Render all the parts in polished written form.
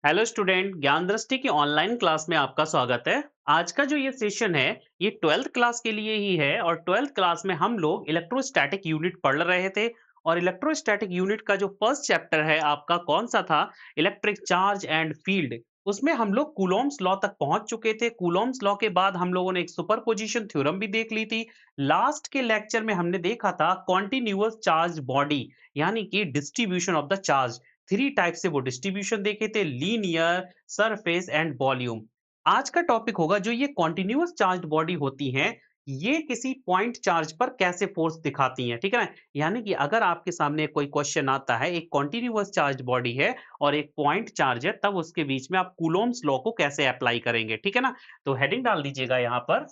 Hello student, ज्ञान दृष्टि की ऑनलाइन क्लास में आपका स्वागत है। आज का जो ये सेशन है ये 12th क्लास के लिए ही है और 12th क्लास में हम लोग इलेक्ट्रोस्टैटिक यूनिट पढ़ रहे थे। और इलेक्ट्रोस्टैटिक यूनिट का जो फर्स्ट चैप्टर है आपका कौन सा था? Electric charge and field. उसमें हम लोग कूलॉम्स लॉ तक पहुंच चुके थे। कूलॉम्स लॉ के बाद हम लोगों ने एक सुपरपोजिशन थ्योरम भी देख ली थी। लास्ट के लेक्चर में हमने देखा था कॉन्टिन्यूअस चार्ज बॉडी, यानी कि distribution of the charge. Three type से वो डिस्ट्रीब्यूशन देखे थे: लीनियर, सरफेस एंड वॉल्यूम। आज का टॉपिक होगा जो ये कॉन्टिन्यूअस चार्ज बॉडी होती हैं, ये किसी पॉइंट चार्ज पर कैसे फोर्स दिखाती हैं। ठीक है ना? यानी कि अगर आपके सामने कोई क्वेश्चन आता है, एक कॉन्टिन्यूअस चार्ज बॉडी है और एक पॉइंट चार्ज है, तब उसके बीच में आप कूलोम्स लॉ को कैसे अप्लाई करेंगे। ठीक है ना? तो हेडिंग डाल दीजिएगा यहाँ पर।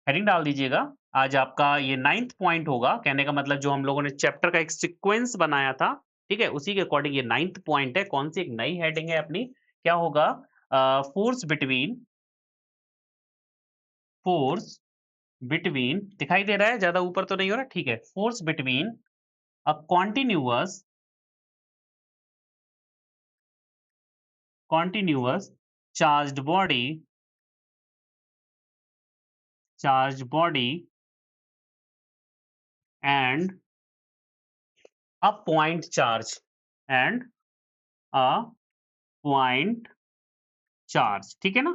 हेडिंग डाल दीजिएगा। आज आपका ये 9th पॉइंट होगा। कहने का मतलब जो हम लोगों ने चैप्टर का एक सीक्वेंस बनाया था, ठीक है, उसी के अकॉर्डिंग ये 9th पॉइंट है। कौन सी एक नई हेडिंग है अपनी? क्या होगा? फोर्स बिटवीन दिखाई दे रहा है? ज्यादा ऊपर तो नहीं हो रहा? ठीक है। Force between a continuous charge body and a point charge and a point charge. ठीक है ना?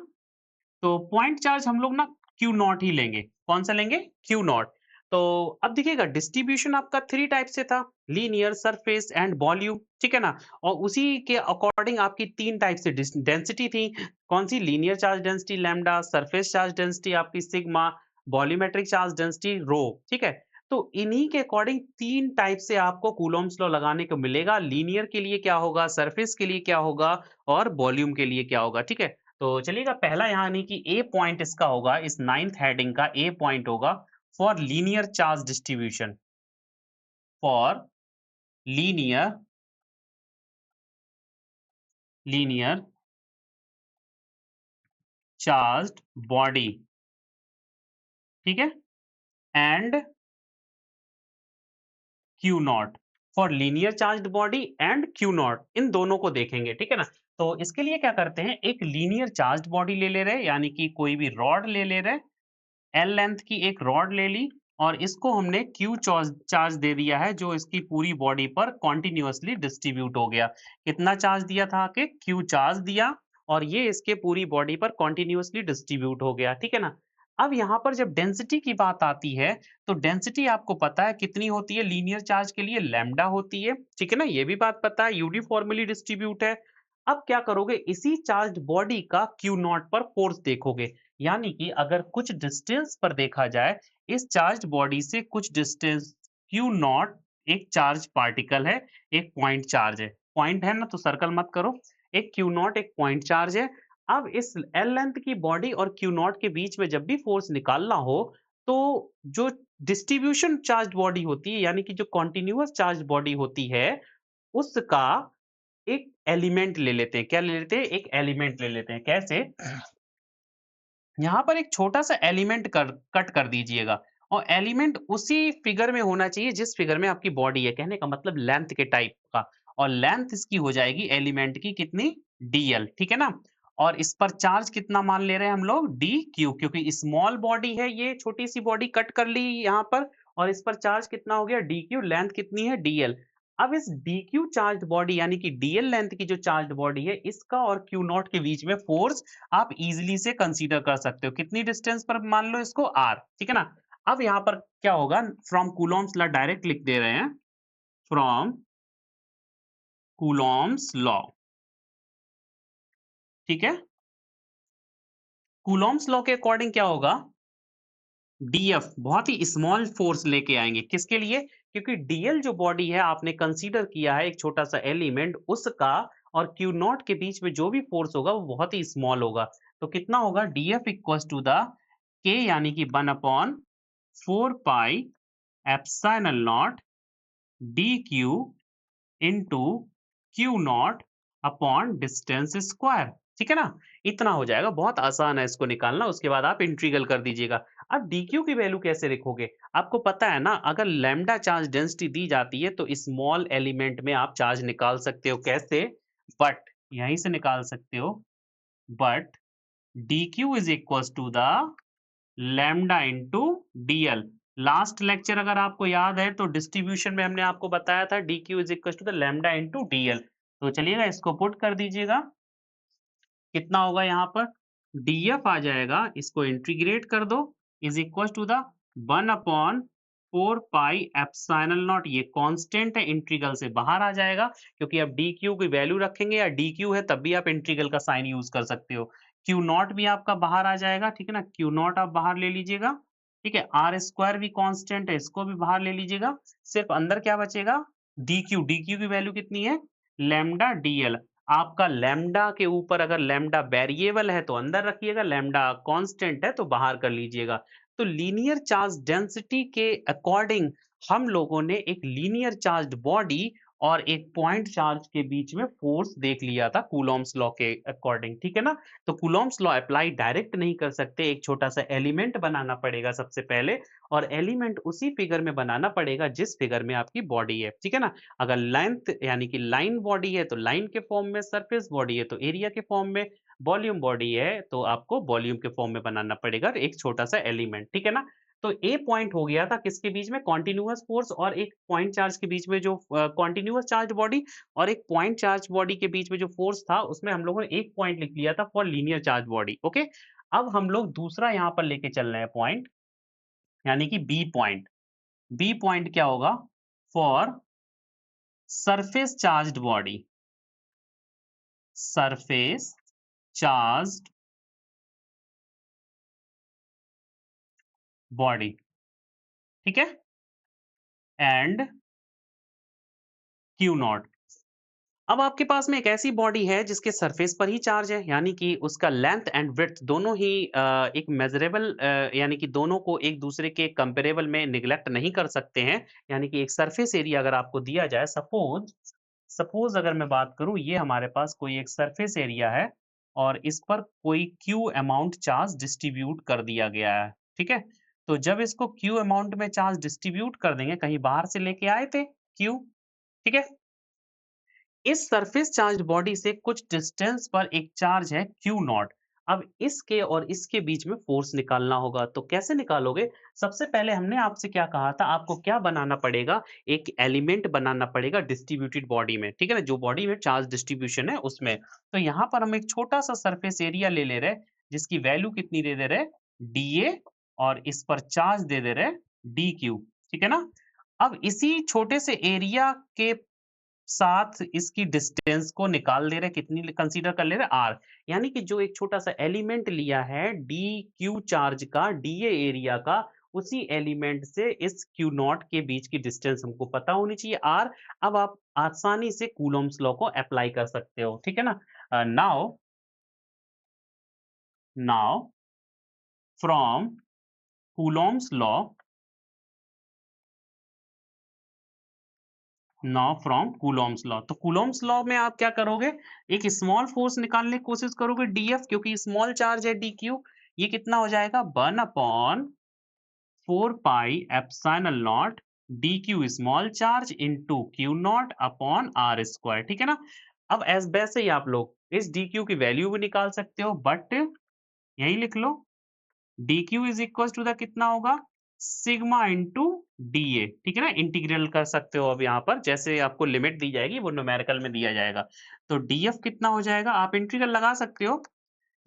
तो पॉइंट चार्ज हम लोग ना क्यू नॉट ही लेंगे। कौन सा लेंगे? Q not. तो अब देखिएगा, डिस्ट्रीब्यूशन आपका थ्री टाइप से था: लीनियर, सरफेस एंड वॉल्यूम। ठीक है ना? और उसी के अकॉर्डिंग आपकी तीन टाइप से डेंसिटी थी। कौन सी? Linear charge density lambda, surface charge density आपकी sigma, volumetric charge density rho. ठीक है? तो इन्हीं के अकॉर्डिंग तीन टाइप से आपको कूलोम्स लॉ लगाने को मिलेगा। लीनियर के लिए क्या होगा, सरफेस के लिए क्या होगा और वॉल्यूम के लिए क्या होगा। ठीक है? तो चलिएगा, पहला यानी कि ए पॉइंट इसका होगा, इस 9th हेडिंग का ए पॉइंट होगा: for linear charge distribution. For linear linear charged body. ठीक है? And Q naught. For linear charged body and Q naught, इन दोनों को देखेंगे। ठीक है ना? तो इसके लिए क्या करते हैं, एक लीनियर चार्ज्ड बॉडी ले ले रहे, यानी कि कोई भी रॉड ले ले रहे। एल लेंथ की एक रॉड ले ली और इसको हमने क्यू चार्ज चार्ज दे दिया है, जो इसकी पूरी बॉडी पर कॉन्टिन्यूअसली डिस्ट्रीब्यूट हो गया। कितना चार्ज दिया था? कि क्यू चार्ज दिया और ये इसके पूरी बॉडी पर कॉन्टिन्यूअसली डिस्ट्रीब्यूट हो गया। ठीक है ना? अब यहाँ पर जब डेंसिटी की बात आती है, तो डेंसिटी आपको पता है कितनी होती है लीनियर चार्ज के लिए? लैम्डा होती है। ठीक है ना? ये भी बात पता है, यूनिफॉर्मली डिस्ट्रीब्यूट है। अब क्या करोगे, इसी चार्ज बॉडी का क्यू नॉट पर फोर्स देखोगे। यानी कि अगर कुछ डिस्टेंस पर देखा जाए, इस चार्ज बॉडी से कुछ डिस्टेंस क्यू नॉट एक चार्ज पार्टिकल है, एक पॉइंट चार्ज है। पॉइंट है ना, तो सर्कल मत करो। एक क्यू नॉट एक पॉइंट चार्ज है। अब इस एल लेंथ की बॉडी और क्यू नॉट के बीच में जब भी फोर्स निकालना हो, तो जो डिस्ट्रीब्यूशन चार्ज बॉडी होती है, यानी कि जो कॉन्टिन्यूअस चार्ज बॉडी होती है, उसका एक एलिमेंट ले लेते हैं। क्या ले लेते हैं? एक एलिमेंट ले लेते हैं। कैसे? यहाँ पर एक छोटा-सा एलिमेंट कट कर दीजिएगा और एलिमेंट उसी फिगर में होना चाहिए जिस फिगर में आपकी बॉडी है। कहने का मतलब लेंथ के टाइप का। और लेंथ इसकी हो जाएगी एलिमेंट की कितनी? डीएल। ठीक है ना? और इस पर चार्ज कितना मान ले रहे हैं हम लोग? डी क्यू, क्योंकि स्मॉल बॉडी है, ये छोटी सी बॉडी कट कर ली यहाँ पर। और इस पर चार्ज कितना हो गया? D Q. लेंथ कितनी है? डीएल। अब इस डीक्यू चार्ज्ड बॉडी, यानी कि डीएल लेंथ की जो चार्ज्ड बॉडी है, इसका और क्यू नॉट के बीच में फोर्स आप इजीली से कंसीडर कर सकते हो। कितनी डिस्टेंस पर मान लो इसको? आर। ठीक है ना? अब यहाँ पर क्या होगा, फ्रॉम कूलॉम्स लॉ डायरेक्ट लिख दे रहे हैं। From Coulomb's law. ठीक है? कूलॉम्स लॉ के अकॉर्डिंग क्या होगा? डीएफ बहुत ही स्मॉल फोर्स लेके आएंगे। किसके लिए? क्योंकि डीएल जो बॉडी है आपने कंसीडर किया है एक छोटा सा एलिमेंट, उसका और क्यू नॉट के बीच में जो भी फोर्स होगा वो बहुत ही स्मॉल होगा। तो कितना होगा? डीएफ इक्वल्स टू द के, यानी कि 1/4 pi epsilon naught D Q into Q naught upon distance square. ठीक है ना? इतना हो जाएगा। बहुत आसान है इसको निकालना, उसके बाद आप इंटीग्रल कर दीजिएगा। अब dq की वैल्यू कैसे लिखोगे? आपको पता है ना, अगर लैम्डा चार्ज डेंसिटी दी जाती है तो स्मॉल एलिमेंट में आप चार्ज निकाल सकते हो। कैसे? बट यहीं से निकाल सकते हो, but D Q is equal to the lambda into DL. Last lecture अगर आपको याद है तो डिस्ट्रीब्यूशन में हमने आपको बताया था D Q is equal to the lambda into DL. तो चलिएगा इसको पुट कर दीजिएगा, कितना होगा यहाँ पर डीएफ आ जाएगा, इसको इंटीग्रेट कर दो, is equal to the 1/4 pi epsilon naught. ये कांस्टेंट है, इंटीग्रल से बाहर आ जाएगा, क्योंकि अब डी क्यू की वैल्यू रखेंगे या डी क्यू है तब भी आप इंटीग्रल का साइन यूज कर सकते हो। क्यू नॉट भी आपका बाहर आ जाएगा, ठीक है ना, क्यू नॉट आप बाहर ले लीजिएगा, ठीक है। आर स्क्वायर भी कांस्टेंट है, इसको भी बाहर ले लीजिएगा। सिर्फ अंदर क्या बचेगा, डी क्यू। डी क्यू की वैल्यू कितनी है, लैम्डा डीएल। आपका लैम्डा के ऊपर अगर लैम्डा वेरिएबल है तो अंदर रखिएगा, लैम्डा कांस्टेंट है तो बाहर कर लीजिएगा। तो लीनियर चार्ज डेंसिटी के अकॉर्डिंग हम लोगों ने एक लीनियर चार्ज्ड बॉडी और एक पॉइंट चार्ज के बीच में फोर्स देख लिया था कूलॉम्स लॉ के अकॉर्डिंग, ठीक है ना। तो कूलॉम्स लॉ अप्लाई डायरेक्ट नहीं कर सकते, एक छोटा सा एलिमेंट बनाना पड़ेगा सबसे पहले, और एलिमेंट उसी फिगर में बनाना पड़ेगा जिस फिगर में आपकी बॉडी है, ठीक है ना। अगर लेंथ यानी कि लाइन बॉडी है तो लाइन के फॉर्म में, सरफेस बॉडी है तो एरिया के फॉर्म में, वॉल्यूम बॉडी है तो आपको वॉल्यूम के फॉर्म में बनाना पड़ेगा एक छोटा सा एलिमेंट, ठीक है ना। तो ए पॉइंट हो गया था किसके बीच में, कॉन्टिन्यूअस फोर्स और एक पॉइंट चार्ज के बीच में, जो कॉन्टिन्यूअस चार्ज बॉडी और एक पॉइंट चार्ज बॉडी के बीच में जो फोर्स था, उसमें हम लोगों ने एक पॉइंट लिख लिया था for linear charge body, okay. अब हम लोग दूसरा यहाँ पर लेके चल रहे हैं पॉइंट, यानी कि बी पॉइंट। बी पॉइंट क्या होगा, for surface charged body, surface charged body, ठीक है, एंड क्यू नॉट। अब आपके पास में एक ऐसी बॉडी है जिसके सरफेस पर ही चार्ज है, यानी कि उसका लेंथ एंड विड्थ दोनों ही एक मेजरेबल, यानी कि दोनों को एक दूसरे के कंपेरेबल में निगलेक्ट नहीं कर सकते हैं। यानी कि एक सरफेस एरिया अगर आपको दिया जाए, सपोज सपोज अगर मैं बात करूं, ये हमारे पास कोई एक सरफेस एरिया है और इस पर कोई क्यू अमाउंट चार्ज डिस्ट्रीब्यूट कर दिया गया है, ठीक है। तो जब इसको क्यू अमाउंट में चार्ज डिस्ट्रीब्यूट कर देंगे, कहीं बाहर से लेके आए थे क्यू, ठीक है, इस सरफेस चार्ज बॉडी से कुछ डिस्टेंस पर एक चार्ज है क्यू नॉट। अब इसके और इसके बीच में फोर्स निकालना होगा, तो कैसे निकालोगे, सबसे पहले हमने आपसे क्या कहा था, आपको क्या बनाना पड़ेगा, एक एलिमेंट बनाना पड़ेगा डिस्ट्रीब्यूटेड बॉडी में, ठीक है ना, जो बॉडी में चार्ज डिस्ट्रीब्यूशन है उसमें। तो यहाँ पर हम एक छोटा सा सरफेस एरिया ले रहे, जिसकी वैल्यू कितनी दे दे रहे, डी ए, और इस पर चार्ज दे दे रहे डी क्यू, ठीक है ना। अब इसी छोटे से एरिया के साथ इसकी डिस्टेंस को निकाल दे रहे, कितनी कंसीडर कर ले रहे, आर। यानी कि जो एक छोटा सा एलिमेंट लिया है डी क्यू चार्ज का, डीए एरिया का, उसी एलिमेंट से इस क्यू नॉट के बीच की डिस्टेंस हमको पता होनी चाहिए, आर। अब आप आसानी से कूलॉम्स लॉ को अप्लाई कर सकते हो, ठीक है ना। Now now from Coulomb's law, now from Coulomb's law, तो कूलॉम्स लॉ में आप क्या करोगे, एक स्मॉल फोर्स निकालने की कोशिश करोगे डीएफ, क्योंकि स्मॉल चार्ज है डी क्यू। ये कितना हो जाएगा, 1/4 pi epsilon naught D Q small charge into Q naught upon R square, ठीक है ना। अब एस वैसे ही आप लोग इस डी क्यू की वैल्यू भी निकाल सकते हो, बट यही लिख लो, D Q is equal to the कितना होगा, सिग्मा इंटू डी ए, ठीक है ना। इंटीग्रल कर सकते हो, अब यहाँ पर जैसे आपको लिमिट दी जाएगी वो न्यूमेरिकल में दिया जाएगा। तो डी एफ कितना हो जाएगा, आप इंटीग्रल लगा सकते हो,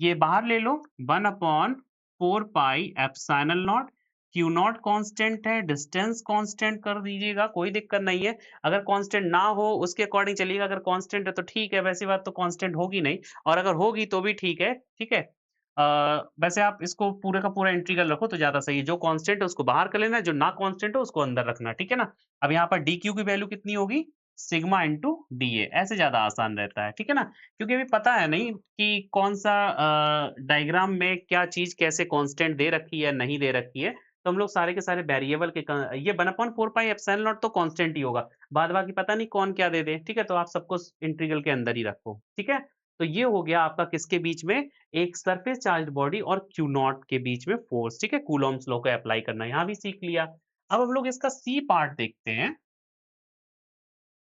ये बाहर ले लो, 1/4 pi epsilon not, Q not constant है, डिस्टेंस कांस्टेंट कर दीजिएगा, कोई दिक्कत नहीं है। अगर कांस्टेंट ना हो उसके अकॉर्डिंग चलिएगा, अगर कांस्टेंट है तो ठीक है, वैसी बात तो कांस्टेंट होगी नहीं, और अगर होगी तो भी ठीक है, ठीक है। वैसे आप इसको पूरे का पूरा इंटीग्रल रखो तो ज्यादा सही है, जो कांस्टेंट है उसको बाहर कर लेना, जो ना कांस्टेंट है उसको अंदर रखना, ठीक है ना। अब यहाँ पर डी क्यू की वैल्यू कितनी होगी, सिग्मा इंटू डी ए, ऐसे ज्यादा आसान रहता है, ठीक है ना। क्योंकि अभी पता है नहीं कि कौन सा डायग्राम में क्या चीज कैसे कांस्टेंट दे रखी है नहीं दे रखी है, तो हम लोग सारे के सारे वेरिएबल के ये 1/4 पाई एप्सिलॉन नॉट तो कांस्टेंट ही होगा, बाद बाकी पता नहीं कौन क्या दे दे, ठीक है। तो आप सबको इंटीग्रल के अंदर ही रखो, ठीक है। तो ये हो गया आपका किसके बीच में, एक सरफेस चार्ज बॉडी और क्यू नॉट के बीच में फोर्स, ठीक है। कूलॉम्स लॉ को अप्लाई करना यहाँ भी सीख लिया। अब हम लोग इसका सी पार्ट देखते हैं,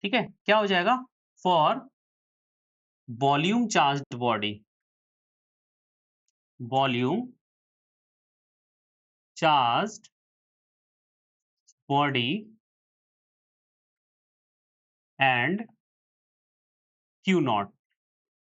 ठीक है, क्या हो जाएगा, for volume charged body, volume charged body and Q not.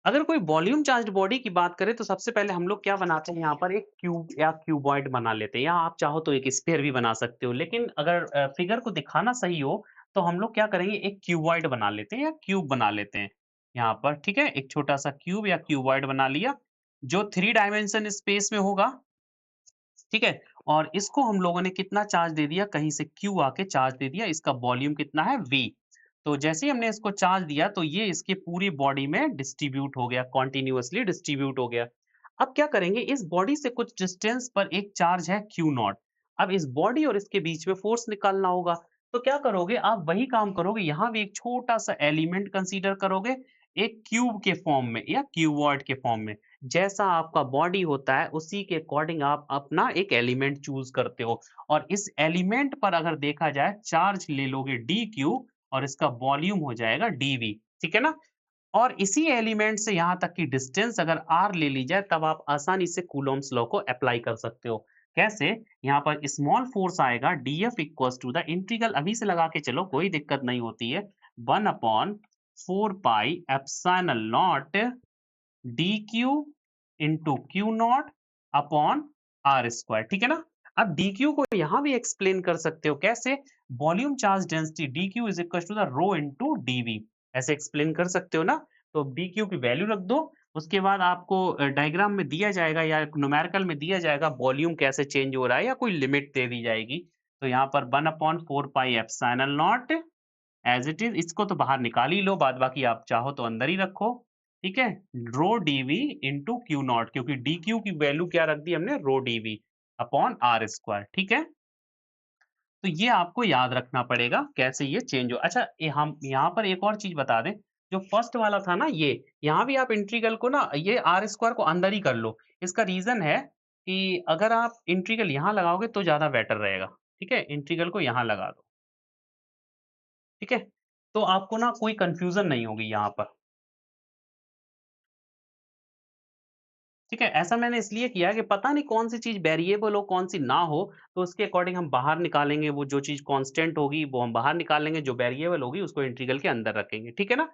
अगर कोई वॉल्यूम चार्ज्ड बॉडी की बात करें तो सबसे पहले हम लोग क्या बनाते हैं, यहाँ पर एक क्यूब या क्यूबॉइड बना लेते हैं, या आप चाहो तो एक स्फीयर भी बना सकते हो, लेकिन अगर फिगर को दिखाना सही हो तो हम लोग क्या करेंगे, एक क्यूबॉइड बना लेते हैं या क्यूब बना लेते हैं यहाँ पर। ठीक है, एक छोटा सा क्यूब या क्यूबॉइड बना लिया जो 3 डायमेंशन स्पेस में होगा। ठीक है, और इसको हम लोगों ने कितना चार्ज दे दिया, कहीं से Q आके चार्ज दे दिया, इसका वॉल्यूम कितना है V। तो जैसे ही हमने इसको चार्ज दिया तो ये इसके पूरी बॉडी में डिस्ट्रीब्यूट हो गया, कॉन्टिन्यूअसली डिस्ट्रीब्यूट हो गया। अब क्या करेंगे, इस बॉडी से कुछ डिस्टेंस पर एक चार्ज है Q नॉट। अब इस बॉडी और इसके बीच में फोर्स निकालना होगा। तो क्या करोगे, आप वही काम करोगे, यहाँ भी एक छोटा सा एलिमेंट कंसीडर करोगे, एक क्यूब के फॉर्म में या क्यूबॉइड के फॉर्म में। जैसा आपका बॉडी होता है उसी के अकॉर्डिंग आप अपना एक एलिमेंट चूज करते हो, और इस एलिमेंट पर अगर देखा जाए चार्ज ले लोगे डी क्यू, और इसका वॉल्यूम हो जाएगा डीवी। ठीक है ना, और इसी एलिमेंट से यहाँ तक की डिस्टेंस अगर आर ले ली जाए तब आप आसानी से कूलॉम्स लॉ को अप्लाई कर सकते हो। कैसे, यहाँ पर स्मॉल फोर्स आएगा DF equals to the integral, अभी से लगा के चलो कोई दिक्कत नहीं होती है, 1/4 pi epsilon naught D Q into Q naught upon R square. ठीक है ना, अब डी क्यू को यहां भी एक्सप्लेन कर सकते हो, कैसे, volume charge density D Q is equal to the rho into DV, ऐसे एक्सप्लेन कर सकते हो ना। तो डी क्यू की वैल्यू रख दो, उसके बाद आपको डायग्राम में दिया जाएगा या न्यूमेरिकल में दिया जाएगा वॉल्यूम कैसे चेंज हो रहा है, या कोई लिमिट दे दी जाएगी। तो यहाँ पर 1/4 pi epsilon naught as it is, इसको तो बाहर निकाल ही लो, बाद बाकी आप चाहो तो अंदर ही रखो। ठीक है, रो डीवी इंटू क्यू नॉट, क्योंकि डी क्यू की वैल्यू क्या रख दी हमने, रो डीवी अपॉन आर स्क्वायर। ठीक है, तो ये आपको याद रखना पड़ेगा कैसे ये चेंज हो। अच्छा, हम यहाँ पर एक और चीज बता दें, जो फर्स्ट वाला था ना, ये यहाँ भी आप इंटीग्रल को ना, ये आर स्क्वायर को अंदर ही कर लो। इसका रीजन है कि अगर आप इंटीग्रल यहाँ लगाओगे तो ज्यादा बेटर रहेगा। ठीक है, इंटीग्रल को यहाँ लगा दो। ठीक है, तो आपको ना कोई कंफ्यूजन नहीं होगी यहाँ पर। ठीक है, ऐसा मैंने इसलिए किया कि पता नहीं कौन सी चीज़ वेरिएबल हो, कौन सी ना हो, तो उसके अकॉर्डिंग हम बाहर निकालेंगे, वो जो चीज़ कांस्टेंट होगी वो हम बाहर निकालेंगे, जो वेरिएबल होगी उसको इंटीग्रल के अंदर रखेंगे। ठीक है ना?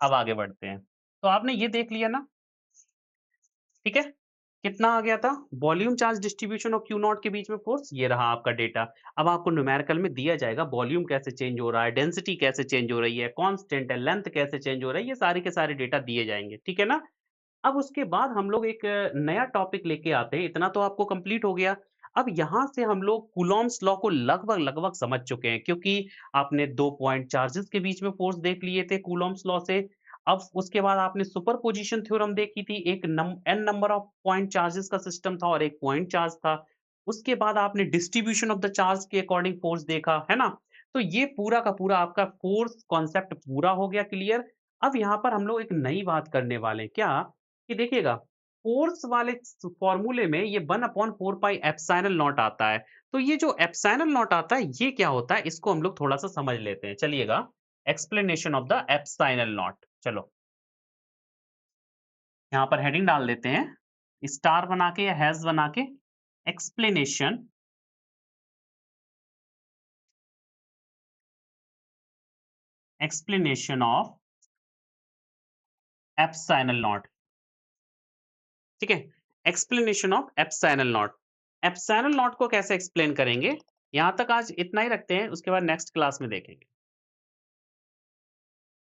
अब आगे बढ़ते हैं। तो आपने ये देख लिया ना, ठीक है? कितना आ गया था? वॉल्यूम चार्ज डिस्ट्रीब्यूशन और क्यू नॉट के बीच में फ़ोर्स, ये रहा आपका डेटा। अब आपको न्यूमेरिकल में दिया जाएगा वॉल्यूम कैसे चेंज हो रहा है, डेंसिटी कैसे चेंज हो रही है, कांस्टेंट है, लेंथ कैसे चेंज हो रही है, ये सारे के सारे डेटा दिए जाएँगे। ठीक है ना? अब उसके बाद हम लोग एक नया टॉपिक लेके आते हैं, इतना तो आपको कंप्लीट हो गया। अब यहाँ से हम लोग कूलॉम्स लॉ को लगभग-लगभग समझ चुके हैं, क्योंकि आपने 2 पॉइंट चार्जेस के बीच में फ़ोर्स देख लिए थे कूलॉम्स लॉ से। अब उसके बाद आपने सुपरपोज़िशन थ्योरम देखी थी, एक N number of point charges का सिस्टम था और एक पॉइंट चार्ज था। उसके बाद आपने डिस्ट्रीब्यूशन ऑफ द चार्ज के अकॉर्डिंग फ़ोर्स देखा, है ना? तो ये पूरा का पूरा आपका फ़ोर्स कॉन्सेप्ट पूरा हो गया क्लियर। अब यहाँ पर हम लोग एक नई बात करने वाले हैं, क्या? कि देखिएगा, फ़ोर्स वाले फ़ॉर्मूले में ये 1/4 पाई एप्सिलॉन नॉट आता है। तो ये जो एप्सिलॉन नॉट आता है, ये क्या होता है? इसको हम लोग थोड़ा-सा समझ लेते हैं। चलिएगा, explanation of the epsilon not. चलो, यहाँ पर हेडिंग डाल देते हैं, स्टार बना के या हैश बना के, explanation explanation of epsilon not. ठीक है? Explanation of epsilon not. Epsilon not को कैसे एक्सप्लेन करेंगे? यहाँ तक आज इतना ही रखते हैं, उसके बाद नेक्स्ट क्लास में देखेंगे।